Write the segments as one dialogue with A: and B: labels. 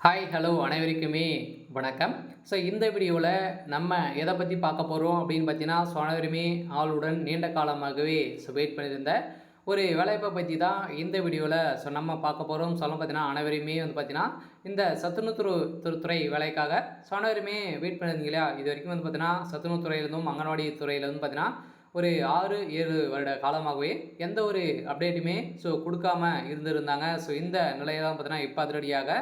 A: Hi hello அனைவருக்குமே வணக்கம். So இந்த வீடியோவில் நம்ம எதை பற்றி பார்க்க போகிறோம் அப்படின்னு பார்த்தீங்கன்னா, அனைவருமே ஆளுடன் நீண்ட காலமாகவே வெயிட் பண்ணியிருந்த ஒரு வேலைவாய்ப்பை பற்றி தான் இந்த வீடியோவில் நம்ம பார்க்க போகிறோம். பார்த்தீங்கன்னா அனைவருமே பார்த்தீங்கன்னா இந்த சத்துணவுத்துறை வேலைக்காக அனைவருமே வெயிட் பண்ணியிருந்தீங்க இல்லையா? இது வரைக்கும் பார்த்தீங்கன்னா சத்துணவுத்துறையிலிருந்தும் அங்கன்வாடி துறையிலிருந்தும் பார்த்தீங்கன்னா ஒரு 6-7 வருட காலமாகவே எந்த ஒரு அப்டேட்டுமே கொடுக்காம இருந்திருந்தாங்க. இந்த நிலையை தான் பார்த்தீங்கன்னா இப்போ அதிரடியாக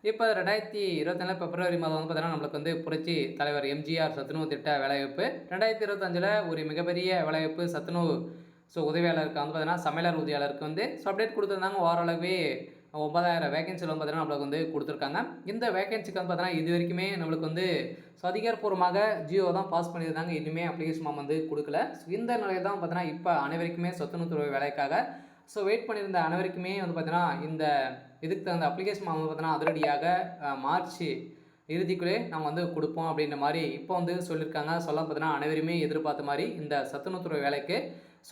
A: இப்போ 2024 பிப்ரவரி மாதம் பார்த்தீங்கன்னா நம்மளுக்கு புரட்சி தலைவர் எம்ஜிஆர் சத்துணவு திட்ட வேலைவாய்ப்பு, 2025 ஒரு மிகப்பெரிய வேலைவாய்ப்பு சத்துணவு உதவியாளருக்கு பார்த்தீங்கன்னா சமையலர் உதவியாளருக்கு அப்டேட் கொடுத்துருந்தாங்க. ஓரளவே 9000 வேகன்சியில் பார்த்தீங்கன்னா நம்மளுக்கு கொடுத்துருக்காங்க. இந்த வேகன்சிக்கு பார்த்தீங்கன்னா இது வரைக்குமே நம்மளுக்கு அதிகாரப்பூர்வமாக ஜியோ தான் பாஸ் பண்ணியிருந்தாங்க. இன்னுமே அப்ளிகேஷன் ஃபார்ம் கொடுக்கல. இந்த நிலையில் தான் பார்த்தீங்கன்னா இப்போ அனைவருக்குமே சத்துணவுத்துறை வேலைக்காக வெயிட் பண்ணியிருந்த அனைவருக்குமே பார்த்தீங்கன்னா இந்த இதுக்கு தகுந்த அப்ளிகேஷன் பார்த்தீங்கன்னா அதிரடியாக மார்ச் இறுதிக்குள்ளே நம்ம கொடுப்போம் அப்படின்ற மாதிரி இப்போ சொல்லியிருக்காங்க. பார்த்தீங்கன்னா அனைவருமே எதிர்பார்த்த மாதிரி இந்த சத்துணவுத்துறை வேலைக்கு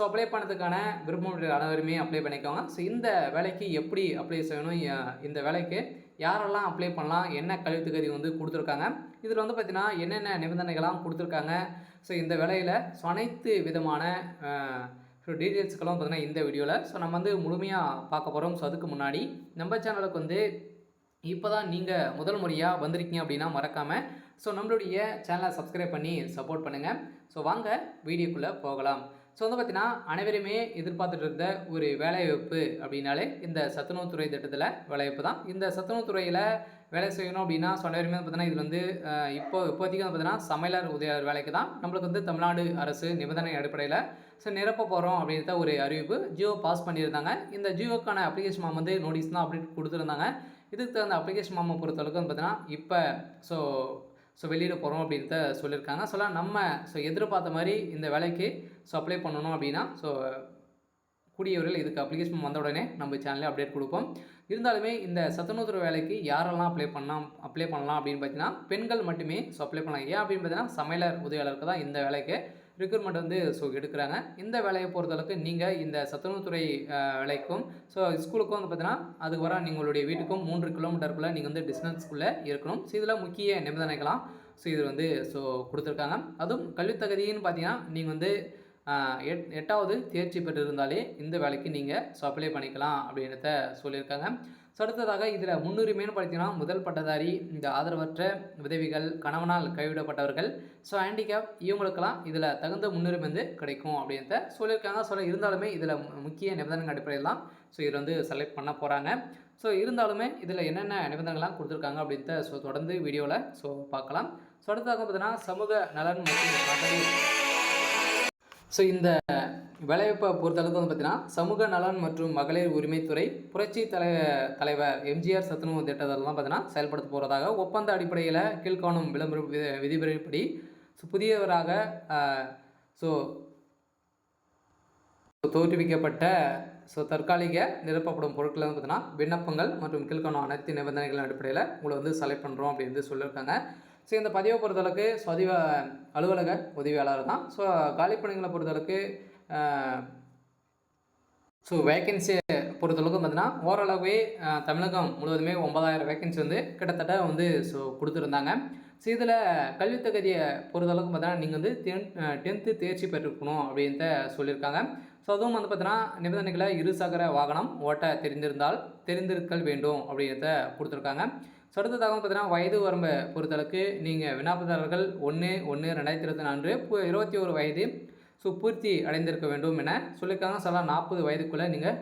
A: அப்ளை பண்ணதுக்கான விருப்பம் அனைவருமே அப்ளை பண்ணிக்கோங்க. இந்த வேலைக்கு எப்படி அப்ளை செய்யணும், இந்த வேலைக்கு யாரெல்லாம் அப்ளை பண்ணலாம், என்ன கல்வி தகுதி கொடுத்துருக்காங்க, இதில் பார்த்தீங்கன்னா என்னென்ன நிபந்தனைகள்லாம் கொடுத்துருக்காங்க, இந்த வேலையில் அனைத்து விதமான டீட்டெயில்ஸ்க்கெல்லாம் பார்த்தீங்கன்னா இந்த வீடியோவில் நம்ம முழுமையாக பார்க்க போகிறோம். அதுக்கு முன்னாடி நம்ம சேனலுக்கு இப்போ தான் நீங்கள் முதல் முறையாக வந்திருக்கீங்க அப்படின்னா மறக்காமல் நம்மளுடைய சேனலை சப்ஸ்கிரைப் பண்ணி சப்போர்ட் பண்ணுங்கள். வாங்க வீடியோக்குள்ளே போகலாம். பார்த்தீங்கன்னா அனைவருமே எதிர்பார்த்துட்டு இருந்த ஒரு வேலைவாய்ப்பு அப்படின்னாலே இந்த சத்துணவுத்துறை திட்டத்தில் வேலைவாய்ப்பு தான். இந்த சத்துணவுத்துறையில் வேலை செய்யணும் அப்படின்னா அனைவருமே பார்த்தீங்கன்னா இதில் இப்போதைக்கு பார்த்தீங்கன்னா சமையலர் உதவியாளர் வேலைக்கு தான் நம்மளுக்கு தமிழ்நாடு அரசு நிபந்தனை அடிப்படையில் நிரப்ப போகிறோம் அப்படின்ற ஒரு அறிவிப்பு ஜியோ பாஸ் பண்ணியிருந்தாங்க. இந்த ஜியோக்கான அப்ளிகேஷன் ஃபார்ம் நோட்டீஸ் தான் அப்டேட் கொடுத்துருந்தாங்க. இதுக்கு தகுந்த அப்ளிகேஷன் ஃபார்மை பொறுத்தளவுக்கு பார்த்தீங்கன்னா இப்போ வெளியிட போகிறோம் அப்படின்ட்டு சொல்லியிருக்காங்க. நம்ம எதிர்பார்த்த மாதிரி இந்த வேலைக்கு அப்ளை பண்ணணும் அப்படின்னா கூடியவர்கள் இதுக்கு அப்ளிகேஷன் வந்த உடனே நம்ம சேனலில் அப்டேட் கொடுப்போம். இருந்தாலுமே இந்த சத்துணவுத்துறை வேலைக்கு யாரெல்லாம் அப்ளை பண்ணலாம் அப்படின்னு பார்த்தீங்கன்னா பெண்கள் மட்டுமே அப்ளை பண்ணலாம். ஏன் அப்படின்னு பார்த்தீங்கன்னா சமையலர் உதவியாளருக்கு தான் இந்த வேலைக்கு ரெக்ரூட்மெண்ட் எடுக்கிறாங்க. இந்த வேலையை பொறுத்தளவுக்கு நீங்கள் இந்த சத்துணவுத்துறை வேலைக்கும் ஸ்கூலுக்கும் பார்த்தீங்கன்னா அதுக்கு வர நீங்களுடைய வீட்டுக்கும் 3 கிலோமீட்டருக்குள்ளே நீங்கள் டிஸ்டன்ஸ்க்குள்ளே இருக்கணும். இதில் முக்கிய நிபந்தனைகளாம் இது கொடுத்துருக்காங்க. அதுவும் கல்வித் தகுதின்னு பார்த்தீங்கன்னா நீங்கள் 8வது தேர்ச்சி பெற்றிருந்தாலே இந்த வேலைக்கு நீங்கள் அப்ளை பண்ணிக்கலாம் அப்படின்றத சொல்லியிருக்காங்க. அடுத்ததாக இதில் முன்னுரிமைன்னு பார்த்தீங்கன்னா முதல் பட்டதாரி, இந்த ஆதரவற்ற விதவிகள், கணவனால் கைவிடப்பட்டவர்கள், ஹேண்டிகேப் இவங்களுக்கெல்லாம் இதில் தகுந்த முன்னுரிமை கிடைக்கும் அப்படின்றத சொல்லியிருக்காங்க. இருந்தாலுமே இதில் முக்கிய நிபந்தனை அடிப்படையில் தான் இதில் செலக்ட் பண்ண போகிறாங்க. இருந்தாலுமே இதில் என்னென்ன நிபந்தனைகள்லாம் கொடுத்துருக்காங்க அப்படின்றத தொடர்ந்து வீடியோவில் பார்க்கலாம். அடுத்ததாக பார்த்தீங்கன்னா சமூக நலன் மற்றும் இந்த வேலைவாய்ப்பை பொறுத்தளவுக்கு பார்த்தீங்கன்னா சமூக நலன் மற்றும் மகளிர் உரிமைத்துறை புரட்சி தலைவர் எம்ஜிஆர் சத்துணவு திட்டத்தில் தான் பார்த்தீங்கன்னா செயல்படுத்த போகிறதாக ஒப்பந்த அடிப்படையில் கீழ்காணும் விளம்பர விதிமுறைப்படி புதியவராக தோற்றுவிக்கப்பட்ட தற்காலிக நிரப்பப்படும் பொருட்களை பார்த்தீங்கன்னா விண்ணப்பங்கள் மற்றும் கீழ்காணும் அனைத்து நிபந்தனைகளின் அடிப்படையில் உங்களை செலக்ட் பண்ணுறோம் அப்படின்னு சொல்லியிருக்காங்க. இந்த பதிவை பொறுத்தளவுக்கு அலுவலக உதவியாளர் தான். காலிப்பணிகளை பொறுத்தளவுக்கு வேக்கன்சியை பொறுத்தளவுக்கு பார்த்தீங்கன்னா ஓரளவே தமிழகம் முழுவதுமே 9000 வேக்கன்சி கிட்டத்தட்ட கொடுத்துருந்தாங்க. இதில் கல்வி தகுதியை பொறுத்தளவுக்கு பார்த்தீங்கன்னா நீங்கள் 10th தேர்ச்சி பெற்றிருக்கணும் அப்படின்ட்டு சொல்லியிருக்காங்க. அதுவும் பார்த்தீங்கன்னா நிபந்தனைகளை இருசக்கர வாகனம் ஓட்ட தெரிந்திருக்கல் வேண்டும் அப்படின்றத கொடுத்துருக்காங்க. அடுத்ததாக பார்த்தீங்கன்னா வயது வரம்பை பொறுத்தளவுக்கு நீங்கள் விண்ணப்பதாரர்கள் 1/1/2024 21 வயது பூர்த்தி அடைந்திருக்க வேண்டும் என சொல்லியிருக்காங்க. 40 வயதுக்குள்ளே நீங்கள்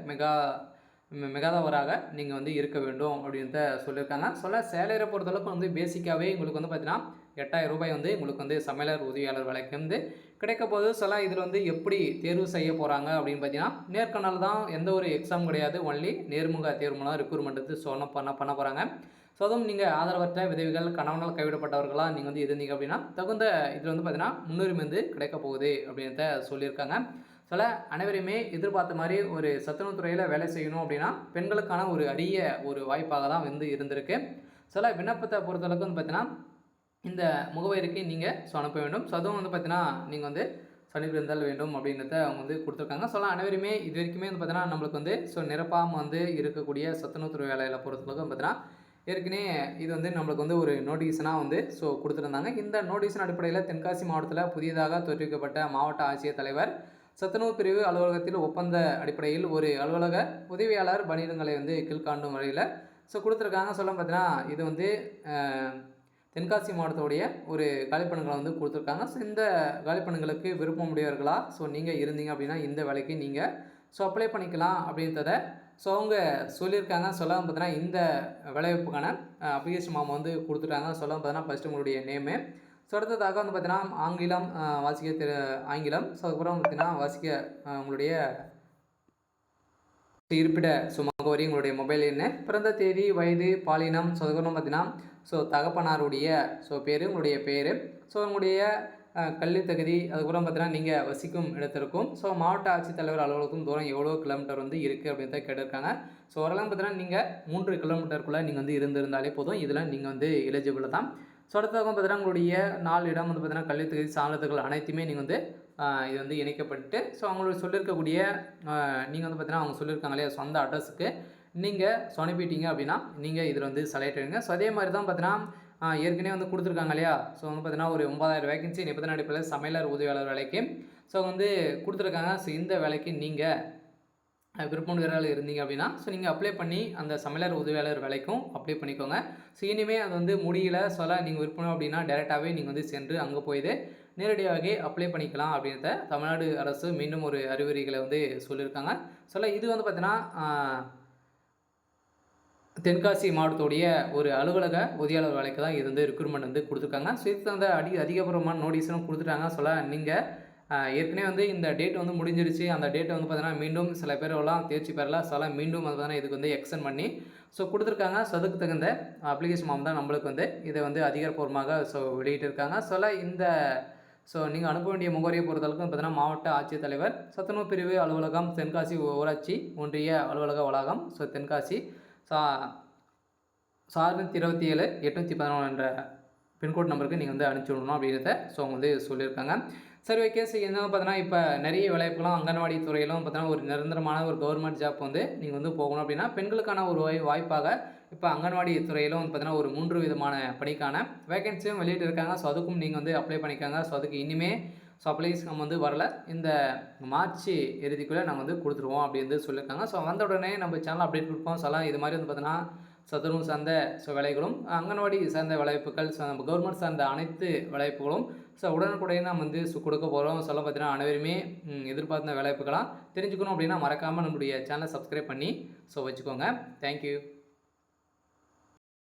A: மிகாதவராக நீங்கள் இருக்க வேண்டும் அப்படின்ட்டு சொல்லியிருக்காங்க. சேலரியை பொறுத்தளவுக்கு பேசிக்காகவே உங்களுக்கு பார்த்தீங்கன்னா 8000 ரூபாய் உங்களுக்கு சமையலர் உதவியாளர் வேலைக்கு கிடைக்க போது. இதில் எப்படி தேர்வு செய்ய போகிறாங்க அப்படின்னு பார்த்தீங்கன்னா நேர்காணல் தான், எந்த ஒரு எக்ஸாம் கிடையாது, ஒன்லி நேர்முக தேர்வு மூலம் ரெக்ரூட்மெண்ட் பண்ண போகிறாங்க. அதுவும் நீங்கள் ஆதரவற்ற விதவிகள், கணவனால் கைவிடப்பட்டவர்களாக நீங்கள் இருந்தீங்க அப்படின்னா தகுந்த இதில் பார்த்தீங்கன்னா முன்னுரிமை கிடைக்க போகுது அப்படின்றத சொல்லியிருக்காங்க. அனைவருமே எதிர்பார்த்த மாதிரி ஒரு சத்துணவுத்துறையில் வேலை செய்யணும் அப்படின்னா பெண்களுக்கான ஒரு அரிய ஒரு வாய்ப்பாக தான் இருந்திருக்கு. விண்ணப்பத்தை பொறுத்தளவுக்கு பார்த்தீங்கன்னா இந்த முகவரிக்கு நீங்கள் அனுப்ப வேண்டும். அதுவும் பார்த்தீங்கன்னா நீங்கள் சனிப்பிருந்தல் வேண்டும் அப்படின்றத அவங்க கொடுத்துருக்காங்க. அனைவருமே இது வரைக்குமே பார்த்தீங்கன்னா நம்மளுக்கு நிரப்பாமல் இருக்கக்கூடிய சத்துணவுத்துறை வேலையில் பொறுத்தளவுக்கு பார்த்தீங்கன்னா ஏற்கனவே இது வந்து நம்மளுக்கு வந்து ஒரு நோட்டீஸ்னால் வந்து கொடுத்துருந்தாங்க. இந்த நோட்டீஸின் அடிப்படையில் தென்காசி மாவட்டத்தில் புதியதாக தோற்றுவிக்கப்பட்ட மாவட்ட ஆட்சியர் தலைவர் சத்துணவு பிரிவு அலுவலகத்தில் ஒப்பந்த அடிப்படையில் ஒரு அலுவலக உதவியாளர் பணியிடங்களை வந்து கீழ்காணும் வழியில் கொடுத்துருக்காங்க. பார்த்தீங்கன்னா இது வந்து தென்காசி மாவட்டத்துடைய ஒரு காலிப்பணிகளை வந்து கொடுத்துருக்காங்க. இந்த காலிப்பணிகளுக்கு விருப்பம் உடையவர்களா நீங்கள் இருந்தீங்க அப்படின்னா இந்த வேலைக்கு நீங்கள் அப்ளை பண்ணிக்கலாம் அப்படின்றத அவங்க சொல்லியிருக்காங்க. பார்த்தீங்கன்னா இந்த வேலைவாய்ப்புக்கான அப்ளிகேஷன் ஃபார்ம் வந்து கொடுத்துட்டாங்க. பார்த்தீங்கன்னா ஃபஸ்ட்டு உங்களுடைய நேமு, அடுத்ததாக வந்து பார்த்தீங்கன்னா ஆங்கிலம் வாசிக்க ஆங்கிலம், அதுக்கப்புறம் பார்த்தீங்கன்னா வாசிக்க உங்களுடைய இருப்பிட முகவரி, உங்களுடைய மொபைல் எண்ணு, பிறந்த தேதி, வயது, பாலினம், அதுக்கப்புறம் பார்த்தீங்கன்னா தகப்பனாருடைய பேர், உங்களுடைய பேர், உங்களுடைய கல்வி தகுதி, அதுக்கப்புறம் பார்த்தீங்கன்னா நீங்கள் வசிக்கும் இடத்திற்கும் மாவட்ட ஆட்சித்தலைவர் அலுவலகத்துக்கும் தூரம் எவ்வளோ கிலோமீட்டர் வந்து இருக்குது அப்படின்னு தான் கேட்டிருக்காங்க. ஓரளவு பார்த்தீங்கன்னா நீங்கள் 3 கிலோமீட்டருக்குள்ளே நீங்கள் வந்து இருந்திருந்தாலே போதும், இதில் நீங்கள் வந்து எலிஜிபிள் தான். அடுத்ததாக பார்த்தீங்கன்னா உங்களுடைய 4 இடம் வந்து பார்த்தீங்கன்னா கல்வி தகுதி சான்றிதழ்கள் அனைத்துமே நீங்கள் வந்து இது வந்து இணைக்கப்பட்டு அவங்களுக்கு சொல்லியிருக்கக்கூடிய நீங்கள் வந்து பார்த்தீங்கன்னா அவங்க சொல்லியிருக்காங்க இல்லையா சொந்த அட்ரஸுக்கு நீங்கள் அனுப்பிட்டீங்க அப்படின்னா நீங்கள் இதில் வந்து செலக்ட் ஆகிடுங்க. அதே மாதிரி தான் பார்த்தீங்கன்னா ஏற்கனவே வந்து கொடுத்துருக்காங்க இல்லையா வந்து பார்த்தீங்கன்னா ஒரு 9000 வேகன்சி நிபந்தனை அடிப்படையில் சமையலர் உதவியாளர் வேலைக்கு வந்து கொடுத்துருக்காங்க. இந்த வேலைக்கு நீங்கள் விருப்பமுடையவர்கள் இருந்தீங்க அப்படின்னா நீங்கள் அப்ளை பண்ணி அந்த சமையலர் உதவியாளர் வேலைக்கும் அப்ளை பண்ணிக்கோங்க. இனிமேல் அது வந்து முடியல நீங்கள் விருப்பம் அப்படின்னா டேரெக்டாகவே நீங்கள் வந்து சென்று அங்கே போயிது நேரடியாகவே அப்ளை பண்ணிக்கலாம் அப்படின்றத தமிழ்நாடு அரசு மீண்டும் ஒரு அறிவுரைகளை வந்து சொல்லியிருக்காங்க. இது வந்து பார்த்தீங்கன்னா தென்காசி மாவட்டத்துடைய ஒரு அலுவலக உதவியாளர் வேலைக்கு தான் இது வந்து ரெக்ரூட்மெண்ட் வந்து கொடுத்துருக்காங்க. இதுக்கு வந்து அதிகபூர்வமான நோட்டீஸும் கொடுத்துட்டாங்க. நீங்கள் ஏற்கனவே வந்து இந்த டேட் வந்து முடிஞ்சிருச்சு. அந்த டேட்டை வந்து பார்த்தீங்கன்னா மீண்டும் சில பேரெல்லாம் தேர்ச்சி பெறல மீண்டும் வந்து பார்த்தீங்கன்னா இதுக்கு வந்து எக்ஸ்டெண்ட் பண்ணி கொடுத்துருக்காங்க. அதுக்கு தகுந்த அப்ளிகேஷன் ஃபார்ம் தான் நம்மளுக்கு வந்து இதை வந்து அதிகாரப்பூர்வமாக வெளியிட்டிருக்காங்க. இந்த நீங்கள் அனுப்ப வேண்டிய முகவரியை பொறுத்தளவுக்கு பார்த்தீங்கன்னா மாவட்ட ஆட்சித்தலைவர் சத்துணவு பிரிவு அலுவலகம் தென்காசி ஊராட்சி ஒன்றிய அலுவலக வளாகம் தென்காசி 627 811 என்ற பின்கோட் நம்பருக்கு நீங்கள் வந்து அனுப்பிச்சி விடணும் அப்படின்றத அவங்க வந்து சொல்லியிருக்காங்க. சரி ஓகே. என்ன பார்த்தீங்கன்னா இப்போ நிறைய வேலைப்புகளும் அங்கன்வாடி துறையிலும் பார்த்தீங்கன்னா ஒரு நிரந்தரமான ஒரு கவர்மெண்ட் ஜாப் வந்து நீங்கள் வந்து போகணும் அப்படின்னா பெண்களுக்கான ஒரு வாய்ப்பாக இப்போ அங்கன்வாடி துறையிலும் வந்து பார்த்தீங்கன்னா ஒரு 3 விதமான பணிக்கான வேகன்சியும் வெளியிட்டு இருக்காங்க. அதுக்கும் நீங்கள் வந்து அப்ளை பண்ணிக்காங்க. அதுக்கு இனிமேல் அப்ளைஸ் நம்ம வந்து வரல, இந்த மார்ச் இறுதிக்குள்ளே நம்ம வந்து கொடுத்துருவோம் அப்படி வந்து சொல்லியிருக்காங்க. வந்த உடனே நம்ம சேனல் அப்டேட் கொடுப்போம். இது மாதிரி வந்து பார்த்தீங்கன்னா சத்துணவு சார்ந்த வேலைகளும் அங்கன்வாடி சார்ந்த வேலைவாய்ப்புகள் கவர்மெண்ட் சார்ந்த அனைத்து வேலைவாய்ப்புகளும் உடனுக்குடனே நம்ம வந்து கொடுக்க போகிறோம். பார்த்தீங்கன்னா அனைவருமே எதிர்பார்த்த வேலைவாய்ப்புகளாக தெரிஞ்சுக்கணும் அப்படின்னா மறக்காமல் நம்முடைய சேனலை சப்ஸ்கிரைப் பண்ணி வச்சுக்கோங்க. தேங்க்யூ.